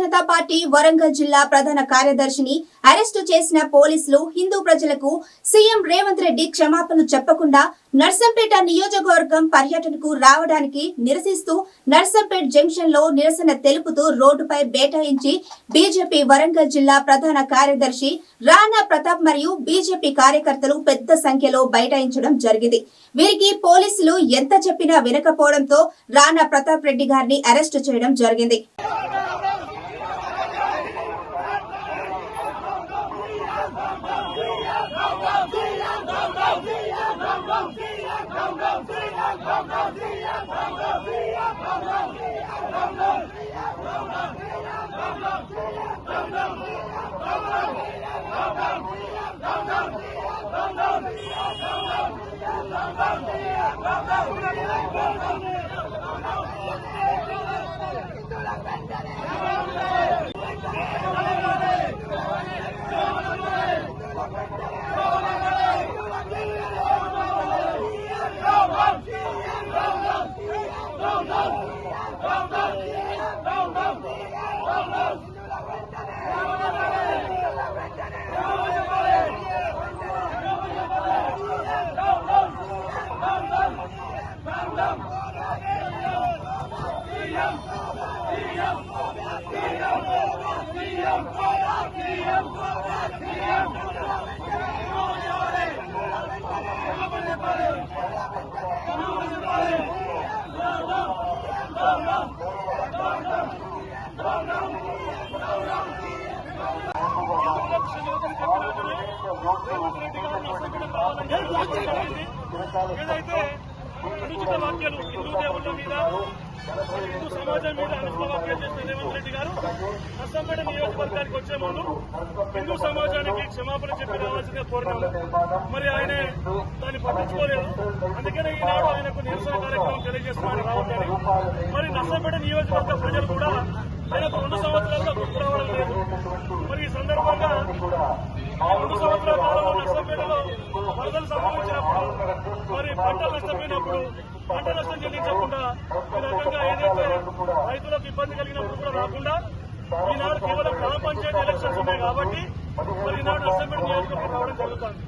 Janata party Warangal జిల్లా ప్రధాన కార్యదర్శిని arrest చేసిన పోలీసులు హిందూ ప్రజలకు సీఎం రేవంత్ రెడ్డి క్షమాపణలు చెప్పకుండా నర్సంపేట నియోజకవర్గం పర్యటనకు రావడానికి నిరసిస్తూ నర్సంపేట్ జంక్షన్ లో నిరసన తెలుపుతూ రోడ్డుపై బైఠాయించి బీజేపీ వరంగల్ జిల్లా ప్రధాన కార్యదర్శి రాణా ప్రతాప్ మరియు బీజేపీ కార్యకర్తలు పెద్ద సంఖ్యలో బైఠాయించడం జరిగింది. వీరికి పోలీసులు ఎంత చెప్పినా వినకపోవడంతో రాణా ప్రతాప్ రెడ్డి గారిని అరెస్టు చేయడం జరిగింది. ఏదైతే అనుచిత వ్యాఖ్యలు హిందూ దేవుళ్ళ మీద హిందూ సమాజం మీద అనుచిత వ్యాఖ్యలు చేసిన రేవంత్ రెడ్డి గారు నర్సంపేట నియోజకవర్గానికి వచ్చే ముందు హిందూ సమాజానికి క్షమాపణ చెప్పి రావాల్సిందిగా కోరినాము. మరి ఆయన దాన్ని పట్టించుకోలేదు. అందుకనే ఈనాడు ఆయనకు నిరసన కార్యక్రమం తెలియజేస్తున్నారని రావట్లేదు. మరి నర్సంపేట నియోజకవర్గ ప్రజలు కూడా ఆయనకు 2 సంవత్సరాలుగా గుర్తు రావడం లేదు. మరి ఈ సందర్భంగా 2 సంవత్సరాల కాలంలో నర్సంపేటలో వరదలు సంభవించినప్పుడు మరి పంటలు నష్టపోయినప్పుడు పంట నష్టం చెల్లించకుండా ఈ రకంగా ఏదైతే రైతులకు ఇబ్బంది కలిగినప్పుడు కూడా రాకుండా ఈనాడు కేవలం గ్రామ పంచాయతీ ఎలక్షన్స్ ఉన్నాయి కాబట్టి మరి ఈనాడు నర్సంపేట నియోజకవర్గం రావడం జరుగుతుంది.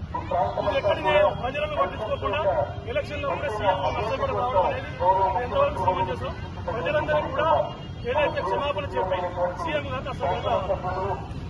ఇది ఎక్కడినే ప్రజలను పట్టించుకోకుండా ఎలక్షన్ లో కూడా సీఎం నర్సంపేట రావడం అనేది ఎంతవరకు సమంజసం. ప్రజలందరికీ కూడా ఏదైతే క్షమాపణ చెప్పి సీఎం గారు నర్సంపేట రావాలి.